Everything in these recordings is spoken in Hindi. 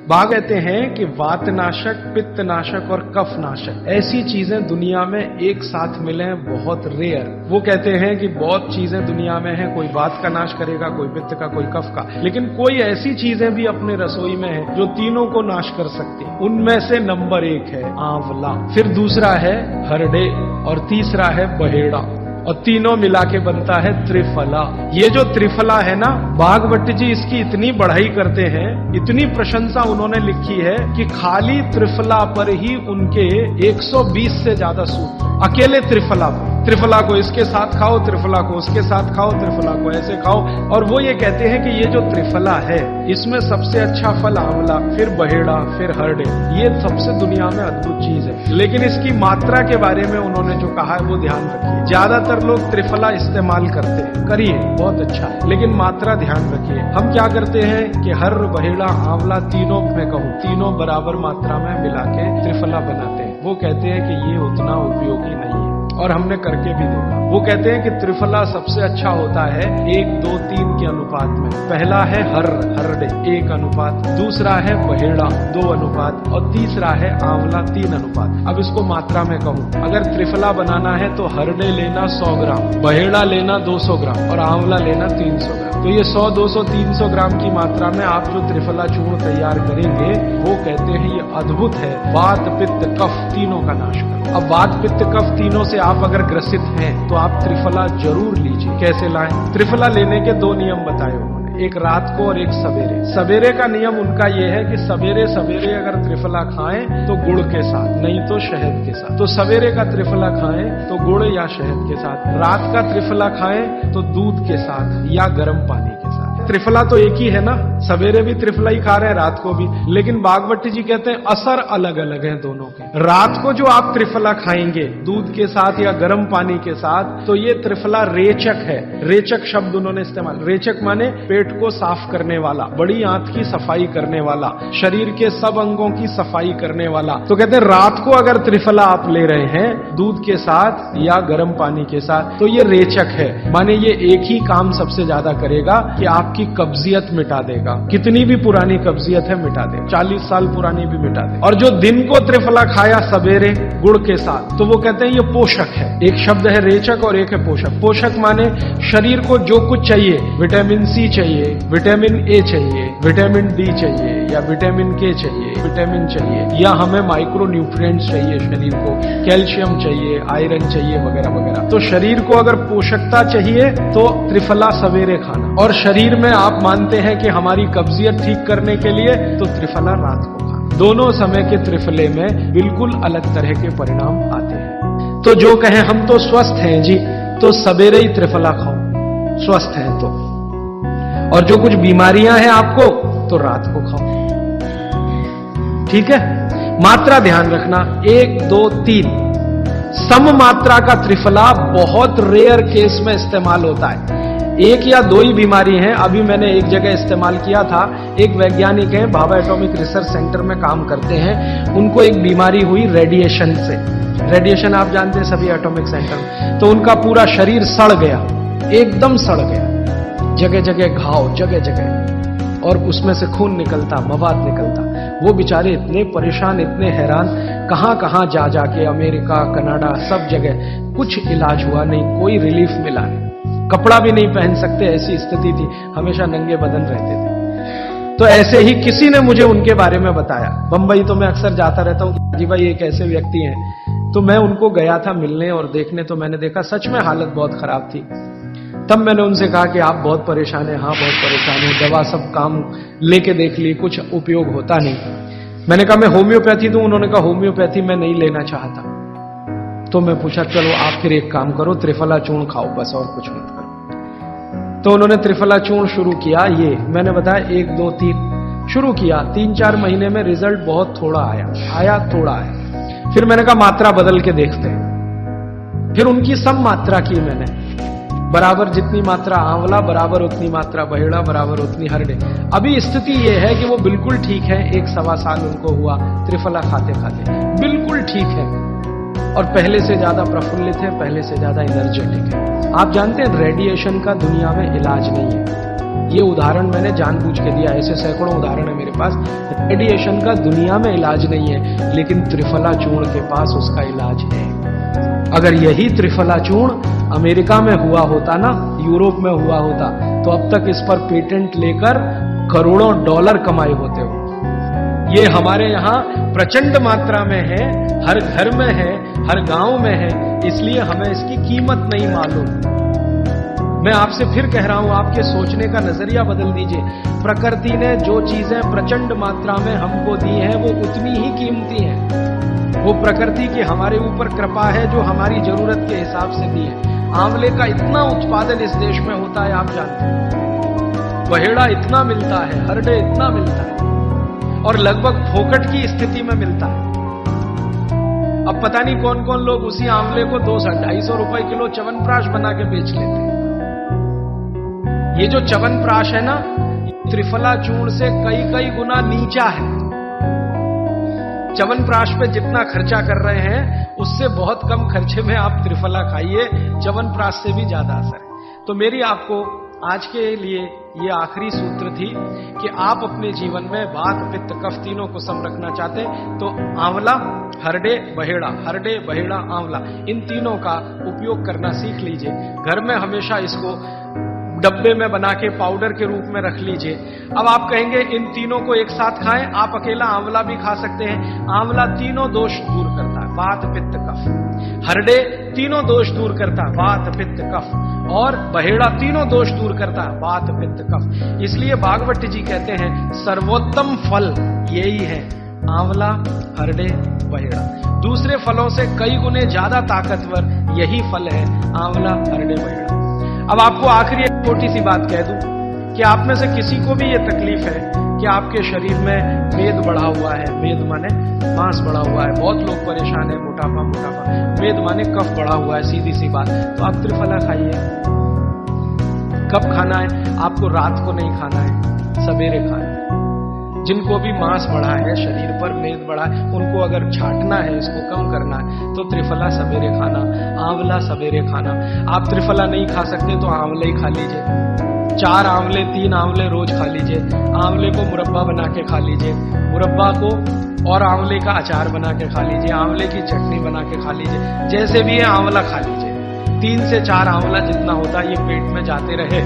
बाघ कहते हैं कि वातनाशक, पित्तनाशक और कफनाशक ऐसी चीजें दुनिया में एक साथ मिले बहुत रेयर। वो कहते हैं कि बहुत चीजें दुनिया में हैं, कोई वात का नाश करेगा, कोई पित्त का, कोई कफ का, लेकिन कोई ऐसी चीजें भी अपने रसोई में है जो तीनों को नाश कर सकती। उनमें से नंबर 1 है आंवला, फिर दूसरा है हरडे और तीसरा है बहेड़ा, और तीनों मिला के बनता है त्रिफला। ये जो त्रिफला है ना, बाघभट्ट जी इसकी इतनी बढ़ाई करते हैं, इतनी प्रशंसा उन्होंने लिखी है कि खाली त्रिफला पर ही उनके 120 से ज्यादा सूत्र, अकेले त्रिफला पर। त्रिफला को इसके साथ खाओ, त्रिफला को उसके साथ खाओ, त्रिफला को ऐसे खाओ। और वो ये कहते हैं कि ये जो त्रिफला है इसमें सबसे अच्छा फल आंवला, फिर बहेड़ा, फिर हरडे, ये सबसे दुनिया में अद्भुत चीज है। लेकिन इसकी मात्रा के बारे में उन्होंने जो कहा है वो ध्यान रखिए। ज्यादातर लोग त्रिफला इस्तेमाल करते हैं, करिए, बहुत अच्छा है, लेकिन मात्रा ध्यान रखिए। हम क्या करते हैं कि हर बहेड़ा आंवला तीनों में कहूं, तीनों बराबर मात्रा में मिला के त्रिफला बनाते हैं। वो कहते हैं कि ये उतना उपयोगी नहीं है, और हमने करके भी देखा। वो कहते हैं कि त्रिफला सबसे अच्छा होता है 1, 2, 3 के अनुपात में। पहला है हरडे 1 अनुपात, दूसरा है बहेड़ा 2 अनुपात, और तीसरा है आंवला 3 अनुपात। अब इसको मात्रा में कहूं, अगर त्रिफला बनाना है तो हरडे लेना 100 ग्राम, बहेड़ा लेना 200 ग्राम और आंवला लेना 300 ग्राम। तो ये 100, 200, 300 ग्राम की मात्रा में आप जो त्रिफला चूर्ण तैयार करेंगे, वो कहते हैं ये अद्भुत है, वात, पित्त, कफ तीनों का नाश कर। अब वात, पित्त, कफ तीनों से आप अगर ग्रसित हैं तो आप त्रिफला जरूर लीजिए। कैसे लाएं? त्रिफला लेने के 2 नियम बताए उन्होंने, एक रात को और एक सवेरे। सवेरे का नियम उनका ये है कि सवेरे सवेरे अगर त्रिफला खाएं तो गुड़ के साथ, नहीं तो शहद के साथ। तो सवेरे का त्रिफला खाएं तो गुड़ या शहद के साथ, रात का त्रिफला खाएं तो दूध के साथ या गर्म पानी के साथ। त्रिफला तो एक ही है ना, सवेरे भी त्रिफला ही खा रहे हैं, रात को भी। लेकिन बाघभट्ट जी कहते हैं असर अलग अलग है दोनों के। रात को जो आप त्रिफला खाएंगे दूध के साथ या गर्म पानी के साथ, तो ये त्रिफला रेचक है। रेचक शब्द उन्होंने इस्तेमाल, रेचक माने पेट को साफ करने वाला, बड़ी आंत की सफाई करने वाला, शरीर के सब अंगों की सफाई करने वाला। तो कहते हैं रात को अगर त्रिफला आप ले रहे हैं दूध के साथ या गर्म पानी के साथ, तो ये रेचक है, माने ये एक ही काम सबसे ज्यादा करेगा कि आपकी कब्जियत मिटा देगा। कितनी भी पुरानी कब्जियत है मिटा दे, 40 साल पुरानी भी मिटा दे। और जो दिन को त्रिफला खाया सवेरे गुड़ के साथ, तो वो कहते हैं ये पोषक है। एक शब्द है रेचक और एक है पोषक। पोषक माने शरीर को जो कुछ चाहिए, विटामिन सी चाहिए, विटामिन ए चाहिए, विटामिन डी चाहिए, या विटामिन के चाहिए, विटामिन चाहिए, या हमें माइक्रो न्यूट्रिएंट्स चाहिए शरीर को, कैल्शियम चाहिए, आयरन चाहिए, वगैरह वगैरह। तो शरीर को अगर पोषकता चाहिए तो त्रिफला सवेरे खाना, और शरीर में आप मानते हैं कि हमारी कब्जियत ठीक करने के लिए तो त्रिफला रात को खाना। दोनों समय के त्रिफले में बिल्कुल अलग तरह के परिणाम आते हैं। तो जो कहें हम तो स्वस्थ हैं जी, तो सवेरे ही त्रिफला खाओ, स्वस्थ हैं तो। और जो कुछ बीमारियां हैं आपको, तो रात को खाओ, ठीक है। मात्रा ध्यान रखना, 1, 2, 3 सम मात्रा का त्रिफला बहुत रेयर केस में इस्तेमाल होता है। 1 या 2 ही बीमारी हैं। अभी मैंने एक जगह इस्तेमाल किया था, एक वैज्ञानिक हैं, भाभा एटॉमिक रिसर्च सेंटर में काम करते हैं, उनको एक बीमारी हुई रेडिएशन से। रेडिएशन आप जानते हैं सभी एटॉमिक सेंटर में। तो उनका पूरा शरीर सड़ गया, एकदम सड़ गया, जगह जगह घाव, जगह जगह, और उसमें से खून निकलता, मवाद निकलता। वो बेचारे इतने परेशान, इतने हैरान, कहां कहां जा जाके, अमेरिका, कनाडा, सब जगह कुछ इलाज हुआ नहीं, कोई रिलीफ मिला नहीं। कपड़ा भी नहीं पहन सकते, ऐसी स्थिति थी, हमेशा नंगे बदन रहते थे। तो ऐसे ही किसी ने मुझे उनके बारे में बताया। बंबई तो मैं अक्सर जाता रहता हूं, जी भाई एक ऐसे व्यक्ति हैं। तो मैं उनको गया था मिलने और देखने, तो मैंने देखा सच में हालत बहुत खराब थी। तब मैंने उनसे कहा कि आप बहुत परेशान हैं। हाँ बहुत परेशान हूं, दवा सब काम लेके देख ली, कुछ उपयोग होता नहीं। मैंने कहा मैं होम्योपैथी दूं? उन्होंने कहा होम्योपैथी मैं नहीं लेना चाहता। तो मैं पूछा चलो आप फिर एक काम करो, त्रिफला चूर्ण खाओ बस, और कुछ मत करो। तो उन्होंने त्रिफला चूर्ण शुरू किया। ये मैंने बताया 1, 2, 3 शुरू किया। 3-4 महीने में रिजल्ट बहुत थोड़ा आया, थोड़ा आया। फिर मैंने कहा मात्रा बदल के देखते हैं। फिर उनकी सब मात्रा की मैंने, बराबर जितनी मात्रा आंवला, बराबर उतनी मात्रा बहेड़ा, बराबर उतनी हरडे। अभी स्थिति यह है कि वो बिल्कुल ठीक है। 1-1.25 साल उनको हुआ त्रिफला खाते खाते, बिल्कुल ठीक है, और पहले से ज्यादा प्रफुल्लित है, पहले से ज्यादा एनर्जेटिक है। आप जानते हैं रेडिएशन का दुनिया में इलाज नहीं है। ये उदाहरण मैंने जानबूझ के दिया, ऐसे सैकड़ों उदाहरण है मेरे पास। रेडिएशन का दुनिया में इलाज नहीं है, लेकिन त्रिफला चूर्ण के पास उसका इलाज है। अगर यही त्रिफला चूर्ण अमेरिका में हुआ होता ना, यूरोप में हुआ होता, तो अब तक इस पर पेटेंट लेकर करोड़ों डॉलर कमाए होते हो। ये हमारे यहां प्रचंड मात्रा में है, हर घर में है, हर गांव में है, इसलिए हमें इसकी कीमत नहीं मालूम। मैं आपसे फिर कह रहा हूं, आपके सोचने का नजरिया बदल दीजिए। प्रकृति ने जो चीजें प्रचंड मात्रा में हमको दी हैं, वो उतनी ही कीमती हैं। वो प्रकृति की हमारे ऊपर कृपा है, जो हमारी जरूरत के हिसाब से दी है। आंवले का इतना उत्पादन इस देश में होता है, आप जानते हैं। बहेड़ा इतना मिलता है, हरडे इतना मिलता है, और लगभग फोकट की स्थिति में मिलता है। अब पता नहीं कौन कौन लोग उसी आंवले को 200-250 रुपए किलो च्यवनप्राश बना के बेच लेते हैं। ये जो च्यवनप्राश है ना, त्रिफला चूर्ण से कई कई गुना नीचा है। च्यवनप्राश पे जितना खर्चा कर रहे हैं, उससे बहुत कम खर्चे में आप त्रिफला खाइए, च्यवनप्राश से भी ज्यादा असर है। तो मेरी आपको आज के लिए ये आखिरी सूत्र थी कि आप अपने जीवन में वात पित्त कफ तीनों को सम रखना चाहते तो आंवला, हरडे, बहेड़ा, हरडे, बहेड़ा, आंवला, इन तीनों का उपयोग करना सीख लीजिए। घर में हमेशा इसको डब्बे में बना के पाउडर के रूप में रख लीजिए। अब आप कहेंगे इन तीनों को एक साथ खाएं, आप अकेला आंवला भी खा सकते हैं। आंवला तीनों दोष दूर करता है, वात पित्त कफ। हरडे तीनों दोष दूर करता है, वात पित्त कफ। और बहेड़ा तीनों दोष दूर करता है, वात पित्त कफ। इसलिए भागवत जी कहते हैं सर्वोत्तम फल यही है, आंवला, हरडे, बहेड़ा। दूसरे फलों से कई गुने ज्यादा ताकतवर यही फल है, आंवला, हरडे, बहेड़ा। अब आपको आखिरी एक छोटी सी बात कह दूं कि आप में से किसी को भी ये तकलीफ है कि आपके शरीर में मेद बढ़ा हुआ है, मेद माने मांस बढ़ा हुआ है। बहुत लोग परेशान है, मोटापा, मेद माने कफ बढ़ा हुआ है, सीधी सी बात। तो आप त्रिफला खाइए। कब खाना है? आपको रात को नहीं खाना है, सवेरे खाना है। जिनको भी मांस बढ़ा है, शरीर पर मेद बढ़ा है, उनको अगर छांटना है, इसको कम करना है, तो त्रिफला सवेरे खाना, आंवला सवेरे खाना। आप त्रिफला नहीं खा सकते तो आंवला ही खा लीजिए। 4 आंवले, 3 आंवले रोज खा लीजिए। आंवले को मुरब्बा बना के खा लीजिए, मुरब्बा को और आंवले का अचार बना के खा लीजिए, आंवले की चटनी बना के खा लीजिए। जैसे भी है आंवला खा लीजिए। 3 से 4 आंवला जितना होता है, ये पेट में जाते रहे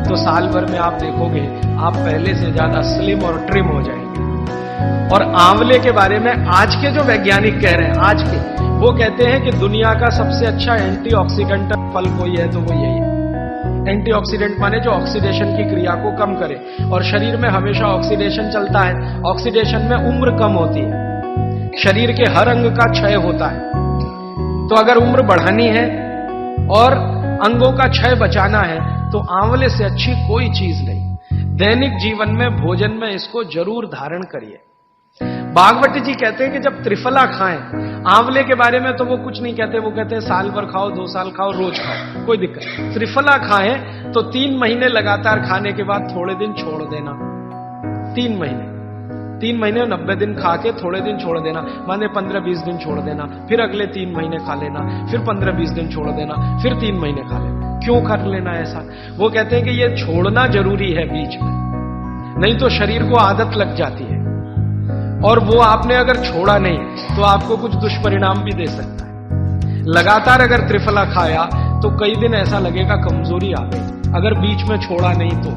तो साल भर में आप देखोगे आप पहले से ज्यादा स्लिम और ट्रिम हो जाएंगे। और आंवले के बारे में आज के जो वैज्ञानिक कह रहे हैं, आज के, वो कहते हैं कि दुनिया का सबसे अच्छा एंटीऑक्सीडेंट फल कोई है तो वो यही है। एंटीऑक्सीडेंट माने जो ऑक्सीडेशन की क्रिया को कम करे, और शरीर में हमेशा ऑक्सीडेशन चलता है। ऑक्सीडेशन में उम्र कम होती है, शरीर के हर अंग का क्षय होता है। तो अगर उम्र बढ़ानी है और अंगों का क्षय बचाना है तो आंवले से अच्छी कोई चीज नहीं। दैनिक जीवन में, भोजन में इसको जरूर धारण करिए। भागवत जी कहते हैं कि जब त्रिफला खाएं, आंवले के बारे में तो वो कुछ नहीं कहते, वो कहते हैं साल भर खाओ, 2 साल खाओ, रोज खाओ, कोई दिक्कत नहीं। त्रिफला खाएं तो 3 महीने लगातार खाने के बाद थोड़े दिन छोड़ देना। 3 महीने 90 दिन खा के थोड़े दिन छोड़ देना, माने 15-20 दिन छोड़ देना, फिर अगले 3 महीने खा लेना, फिर 15-20 दिन छोड़ देना, फिर 3 महीने खा लेना। क्यों कर लेना ऐसा? वो कहते हैं कि ये छोड़ना जरूरी है बीच में, नहीं तो शरीर को आदत लग जाती है, और वो आपने अगर छोड़ा नहीं तो आपको कुछ दुष्परिणाम भी दे सकता है। लगातार अगर त्रिफला खाया तो कई दिन ऐसा लगेगा कमजोरी आ गई, अगर बीच में छोड़ा नहीं तो।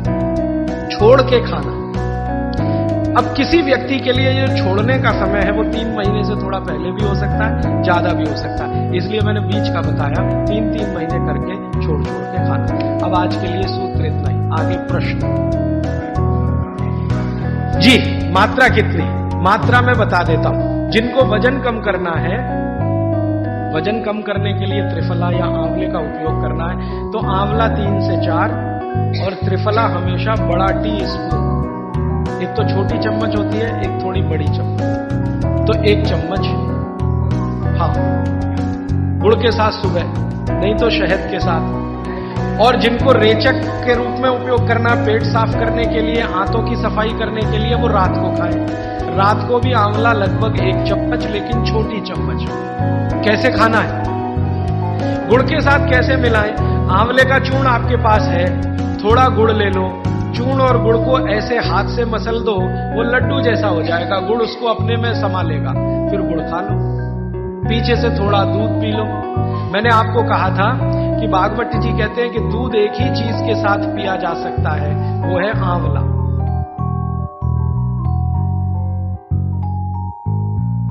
छोड़ के खाना। अब किसी व्यक्ति के लिए ये छोड़ने का समय है, वो 3 महीने से थोड़ा पहले भी हो सकता है, ज्यादा भी हो सकता है, इसलिए मैंने बीच का बताया। 3-3 महीने करके छोड़ के खाना। अब आज के लिए सूत्र इतना ही, आगे प्रश्न। जी, मात्रा कितनी? मात्रा में बता देता हूं। जिनको वजन कम करना है, वजन कम करने के लिए त्रिफला या आंवले का उपयोग करना है तो आंवला 3 से 4 और त्रिफला हमेशा बड़ा टीस्पून। एक तो छोटी चम्मच होती है, एक थोड़ी बड़ी चम्मच, तो 1 चम्मच। हाँ, गुड़ के साथ सुबह, नहीं तो शहद के साथ। और जिनको रेचक के रूप में उपयोग करना, पेट साफ करने के लिए, आंतों की सफाई करने के लिए, वो रात को खाएं। रात को भी आंवला लगभग 1 चम्मच, लेकिन छोटी चम्मच। कैसे खाना है? गुड़ के साथ कैसे मिलाएं? आंवले का चूर्ण आपके पास है, थोड़ा गुड़ ले लो, चूर्ण और गुड़ को ऐसे हाथ से मसल दो, वो लड्डू जैसा हो जाएगा, गुड़ उसको अपने में समा लेगा, फिर गुड़ खा लो, पीछे से थोड़ा दूध पी लो। मैंने आपको कहा था कि भागवत जी कहते हैं कि दूध एक ही चीज के साथ पिया जा सकता है, वो है आंवला।